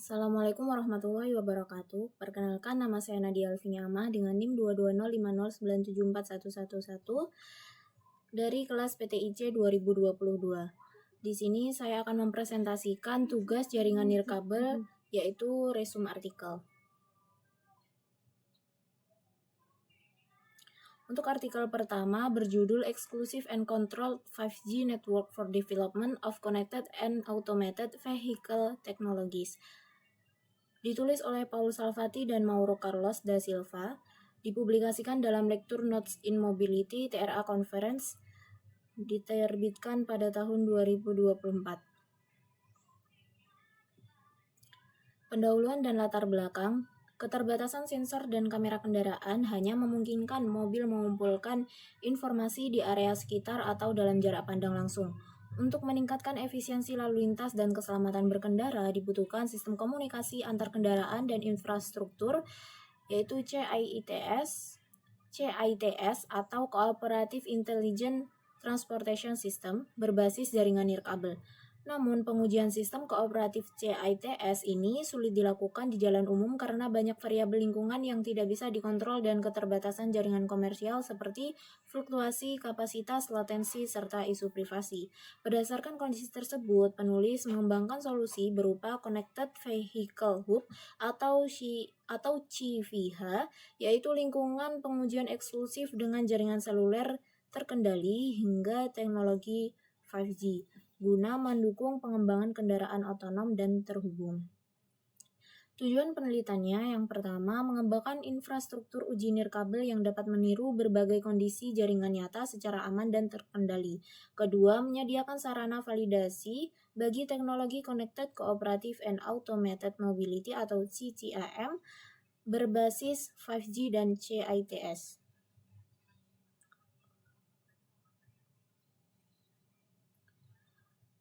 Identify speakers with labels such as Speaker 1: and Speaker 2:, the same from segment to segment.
Speaker 1: Assalamualaikum warahmatullahi wabarakatuh. Perkenalkan, nama saya Nadia Alvini Amah dengan NIM 22050974111 dari kelas PTIC 2022. Di sini saya akan mempresentasikan tugas jaringan nirkabel, yaitu resume artikel. Untuk artikel pertama berjudul Exclusive and Controlled 5G Network for Development of Connected and Automated Vehicle Technologies. Ditulis oleh Paul Salvati dan Mauro Carlos da Silva, dipublikasikan dalam Lecture Notes in Mobility TRA Conference, diterbitkan pada tahun 2024. Pendahuluan dan latar belakang. Keterbatasan sensor dan kamera kendaraan hanya memungkinkan mobil mengumpulkan informasi di area sekitar atau dalam jarak pandang langsung. Untuk meningkatkan efisiensi lalu lintas dan keselamatan berkendara, dibutuhkan sistem komunikasi antar kendaraan dan infrastruktur, yaitu CITS atau Cooperative Intelligent Transportation System berbasis jaringan nirkabel. Namun, pengujian sistem kooperatif CITS ini sulit dilakukan di jalan umum karena banyak variabel lingkungan yang tidak bisa dikontrol dan keterbatasan jaringan komersial seperti fluktuasi, kapasitas, latensi, serta isu privasi. Berdasarkan kondisi tersebut, penulis mengembangkan solusi berupa Connected Vehicle Hub atau CVH, yaitu lingkungan pengujian eksklusif dengan jaringan seluler terkendali hingga teknologi 5G. Guna mendukung pengembangan kendaraan otonom dan terhubung. Tujuan penelitiannya yang pertama, mengembangkan infrastruktur uji nirkabel yang dapat meniru berbagai kondisi jaringan nyata secara aman dan terkendali. Kedua, menyediakan sarana validasi bagi teknologi Connected Cooperative and Automated Mobility atau CCAM berbasis 5G dan CITS.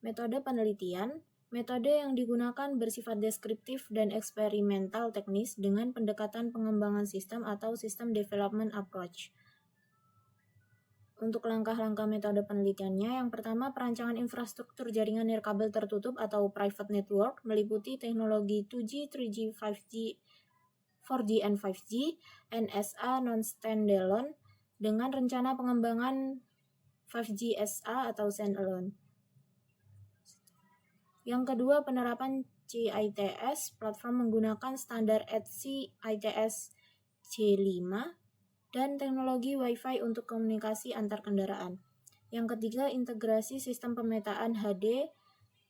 Speaker 1: Metode penelitian. Metode yang digunakan bersifat deskriptif dan eksperimental teknis dengan pendekatan pengembangan sistem atau System Development Approach. Untuk langkah-langkah metode penelitiannya, yang pertama, perancangan infrastruktur jaringan nirkabel tertutup atau private network meliputi teknologi 2G, 3G, 5G, 4G, and 5G, NSA non-standalone dengan rencana pengembangan 5G SA atau standalone. Yang kedua, penerapan CITS platform menggunakan standar ETSI ITS C5 dan teknologi Wi-Fi untuk komunikasi antar kendaraan. Yang ketiga, integrasi sistem pemetaan HD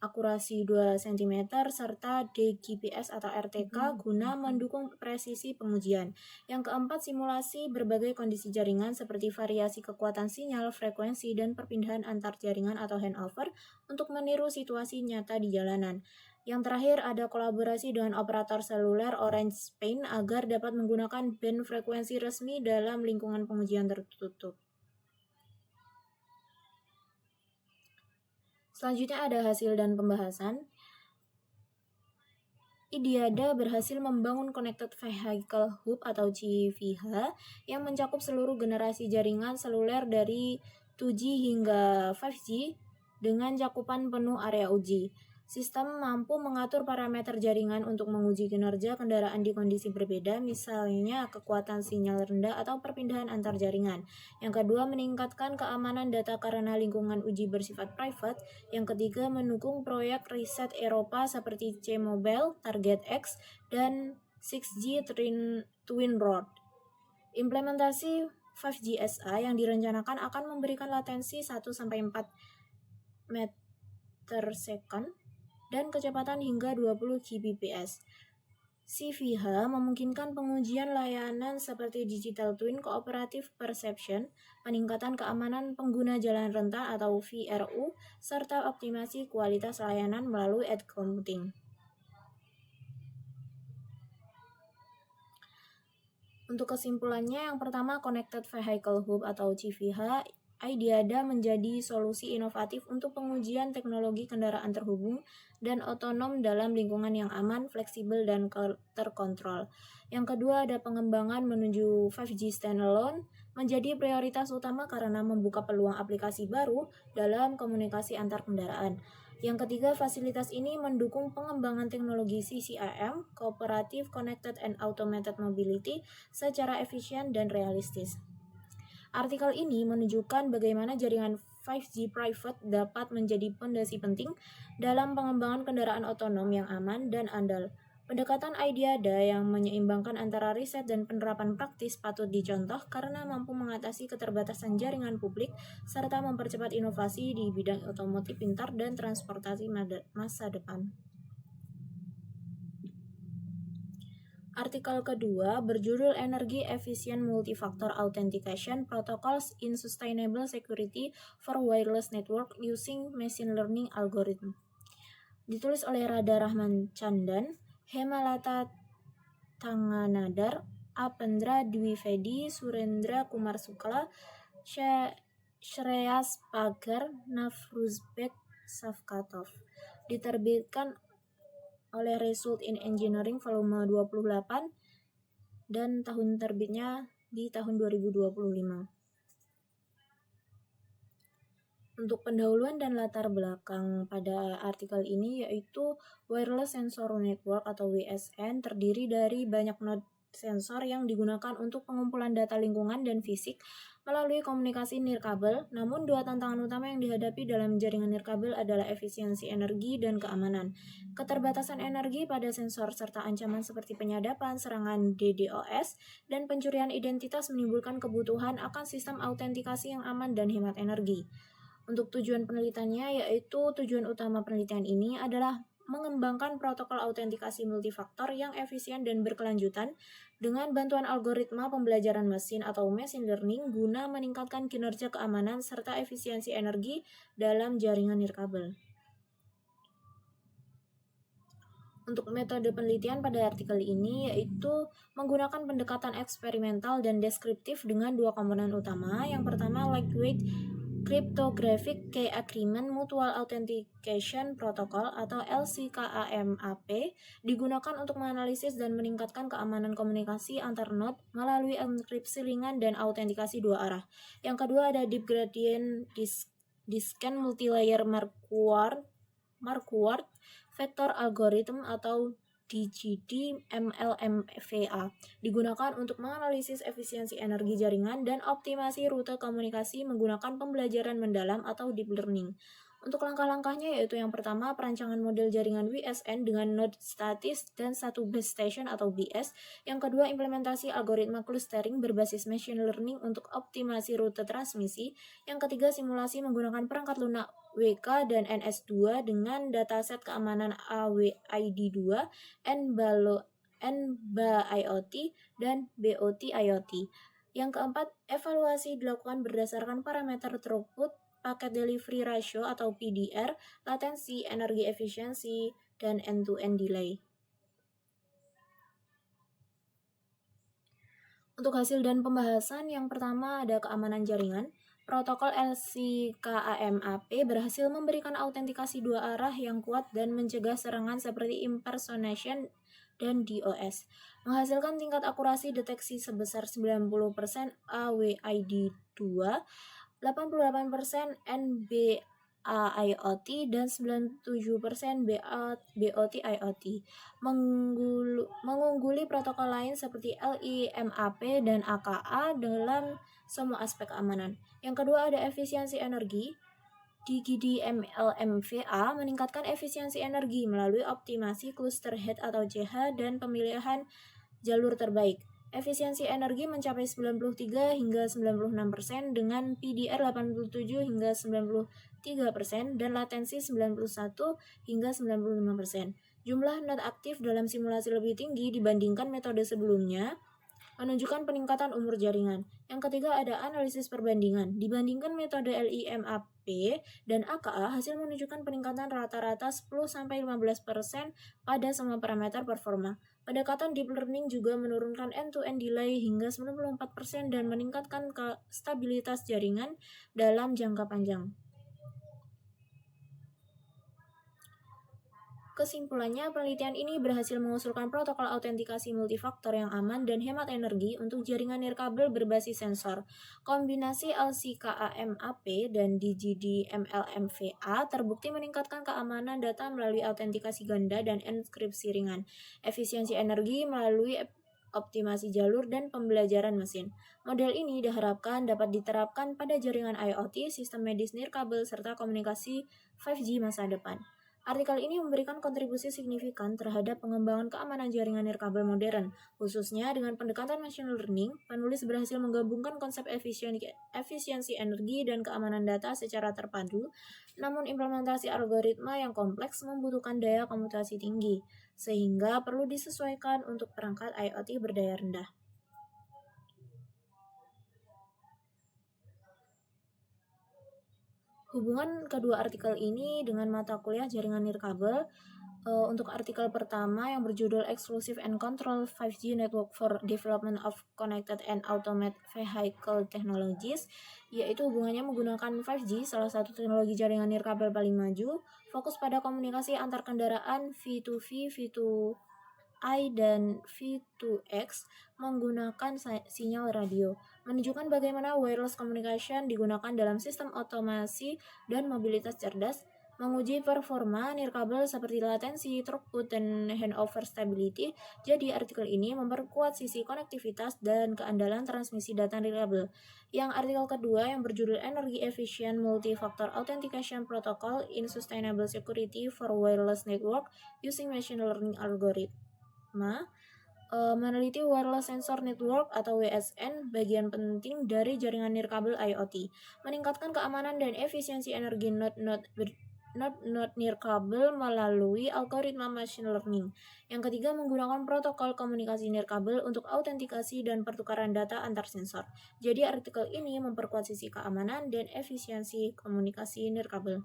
Speaker 1: akurasi 2 cm serta DGPS atau RTK guna mendukung presisi pengujian. Yang keempat, simulasi berbagai kondisi jaringan seperti variasi kekuatan sinyal, frekuensi, dan perpindahan antar jaringan atau handover untuk meniru situasi nyata di jalanan. Yang terakhir, ada kolaborasi dengan operator seluler Orange Spain agar dapat menggunakan band frekuensi resmi dalam lingkungan pengujian tertutup. Selanjutnya ada hasil dan pembahasan. IDIADA berhasil membangun Connected Vehicle Hub atau CVH yang mencakup seluruh generasi jaringan seluler dari 2G hingga 5G dengan cakupan penuh area uji. Sistem mampu mengatur parameter jaringan untuk menguji kinerja kendaraan di kondisi berbeda, misalnya kekuatan sinyal rendah atau perpindahan antar jaringan. Yang kedua, meningkatkan keamanan data karena lingkungan uji bersifat private. Yang ketiga, mendukung proyek riset Eropa seperti C-Mobile, Target X, dan 6G Twin Road. Implementasi 5G SA yang direncanakan akan memberikan latensi 1-4 meter second dan kecepatan hingga 20 Gbps. CVH memungkinkan pengujian layanan seperti Digital Twin Cooperative Perception, peningkatan keamanan pengguna jalan rentan atau VRU, serta optimasi kualitas layanan melalui edge computing. Untuk kesimpulannya, yang pertama, Connected Vehicle Hub atau CVH, IDIADA menjadi solusi inovatif untuk pengujian teknologi kendaraan terhubung dan otonom dalam lingkungan yang aman, fleksibel, dan terkontrol. Yang kedua, ada pengembangan menuju 5G standalone menjadi prioritas utama karena membuka peluang aplikasi baru dalam komunikasi antar kendaraan. Yang ketiga, fasilitas ini mendukung pengembangan teknologi CCIM, Cooperative Connected and Automated Mobility, secara efisien dan realistis. Artikel ini menunjukkan bagaimana jaringan 5G private dapat menjadi fondasi penting dalam pengembangan kendaraan otonom yang aman dan andal. Pendekatan IDIADA yang menyeimbangkan antara riset dan penerapan praktis patut dicontoh karena mampu mengatasi keterbatasan jaringan publik serta mempercepat inovasi di bidang otomotif pintar dan transportasi masa depan. Artikel kedua berjudul Energy Efficient Multifactor Authentication Protocols in Sustainable Security for Wireless Network Using Machine Learning Algorithm. Ditulis oleh Radha Rahman Chandan, Hemalata Tanganadar, Apendra Dwivedi, Surendra Kumar Sukla, Shreyas Pagar, Nafruzbek Safkatov. Diterbitkan oleh Result in Engineering volume 28 dan tahun terbitnya di tahun 2025. Untuk pendahuluan dan latar belakang pada artikel ini yaitu Wireless Sensor Network atau WSN terdiri dari banyak node sensor yang digunakan untuk pengumpulan data lingkungan dan fisik melalui komunikasi nirkabel. Namun dua tantangan utama yang dihadapi dalam jaringan nirkabel adalah efisiensi energi dan keamanan. Keterbatasan energi pada sensor serta ancaman seperti penyadapan, serangan DDoS, dan pencurian identitas menimbulkan kebutuhan akan sistem autentikasi yang aman dan hemat energi. Untuk tujuan penelitiannya, yaitu tujuan utama penelitian ini adalah mengembangkan protokol autentikasi multifaktor yang efisien dan berkelanjutan dengan bantuan algoritma pembelajaran mesin atau machine learning guna meningkatkan kinerja keamanan serta efisiensi energi dalam jaringan nirkabel. Untuk metode penelitian pada artikel ini yaitu menggunakan pendekatan eksperimental dan deskriptif dengan dua komponen utama. Yang pertama, Lightweight Cryptographic Key Agreement Mutual Authentication Protocol atau LCKAMAP digunakan untuk menganalisis dan meningkatkan keamanan komunikasi antar node melalui enkripsi ringan dan autentikasi dua arah. Yang kedua ada Deep Gradient Descent Multilayer Marquardt Vector Algorithm atau DGD MLMVA digunakan untuk menganalisis efisiensi energi jaringan dan optimasi rute komunikasi menggunakan pembelajaran mendalam atau deep learning. Untuk langkah-langkahnya yaitu yang pertama, perancangan model jaringan WSN dengan node statis dan satu base station atau BS. Yang kedua, implementasi algoritma clustering berbasis machine learning untuk optimasi rute transmisi. Yang ketiga, simulasi menggunakan perangkat lunak WK dan NS2 dengan dataset keamanan AWID2, NBA IoT, dan BOT IoT. Yang keempat, evaluasi dilakukan berdasarkan parameter throughput, packet delivery ratio atau PDR, latensi, energi efisiensi, dan end-to-end delay. Untuk hasil dan pembahasan, yang pertama ada keamanan jaringan. Protokol LCKAMAP berhasil memberikan autentikasi dua arah yang kuat dan mencegah serangan seperti impersonation dan DOS, menghasilkan tingkat akurasi deteksi sebesar 90% AWID2, 88% NBA IoT, dan 97% BOT IoT, mengungguli protokol lain seperti LIMAP dan AKA dalam semua aspek keamanan. Yang kedua ada efisiensi energi. DGD MLMVA meningkatkan efisiensi energi melalui optimasi cluster head atau CH dan pemilihan jalur terbaik. Efisiensi energi mencapai 93 hingga 96% dengan PDR 87 hingga 93% dan latensi 91 hingga 95%. Jumlah node aktif dalam simulasi lebih tinggi dibandingkan metode sebelumnya, menunjukkan peningkatan umur jaringan. Yang ketiga ada analisis perbandingan. Dibandingkan metode LIMAP dan AKA, hasil menunjukkan peningkatan rata-rata 10-15% pada semua parameter performa. Pendekatan deep learning juga menurunkan end-to-end delay hingga 94% dan meningkatkan stabilitas jaringan dalam jangka panjang. Kesimpulannya, penelitian ini berhasil mengusulkan protokol autentikasi multifaktor yang aman dan hemat energi untuk jaringan nirkabel berbasis sensor. Kombinasi LCKAMAP dan DGD-MLMVA terbukti meningkatkan keamanan data melalui autentikasi ganda dan enkripsi ringan, efisiensi energi melalui optimasi jalur dan pembelajaran mesin. Model ini diharapkan dapat diterapkan pada jaringan IoT, sistem medis nirkabel, serta komunikasi 5G masa depan. Artikel ini memberikan kontribusi signifikan terhadap pengembangan keamanan jaringan nirkabel modern, khususnya dengan pendekatan machine learning. Penulis berhasil menggabungkan konsep efisiensi energi dan keamanan data secara terpadu, namun implementasi algoritma yang kompleks membutuhkan daya komputasi tinggi, sehingga perlu disesuaikan untuk perangkat IoT berdaya rendah. Hubungan kedua artikel ini dengan mata kuliah jaringan nirkabel. Untuk artikel pertama yang berjudul Exclusive and Control 5G Network for Development of Connected and Automated Vehicle Technologies, yaitu hubungannya menggunakan 5G, salah satu teknologi jaringan nirkabel paling maju, fokus pada komunikasi antar kendaraan V2V, V2I, dan V2X menggunakan sinyal radio, menunjukkan bagaimana wireless communication digunakan dalam sistem otomasi dan mobilitas cerdas, menguji performa nirkabel seperti latensi, throughput, dan handover stability. Jadi artikel ini memperkuat sisi konektivitas dan keandalan transmisi data nirkabel. Yang artikel kedua yang berjudul Energy Efficient Multi-Factor Authentication Protocol in Sustainable Security for Wireless Network Using Machine Learning Algorithm meneliti wireless sensor network atau WSN, bagian penting dari jaringan nirkabel IoT, meningkatkan keamanan dan efisiensi energi node nirkabel melalui algoritma machine learning. Yang ketiga, menggunakan protokol komunikasi nirkabel untuk autentikasi dan pertukaran data antar sensor. Jadi artikel ini memperkuat sisi keamanan dan efisiensi komunikasi nirkabel.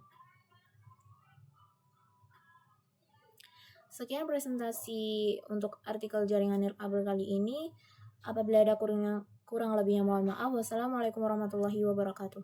Speaker 1: Sekian presentasi untuk artikel jaringan nirkabel kali ini. Apabila ada kurang lebihnya mohon maaf. Wassalamualaikum warahmatullahi wabarakatuh.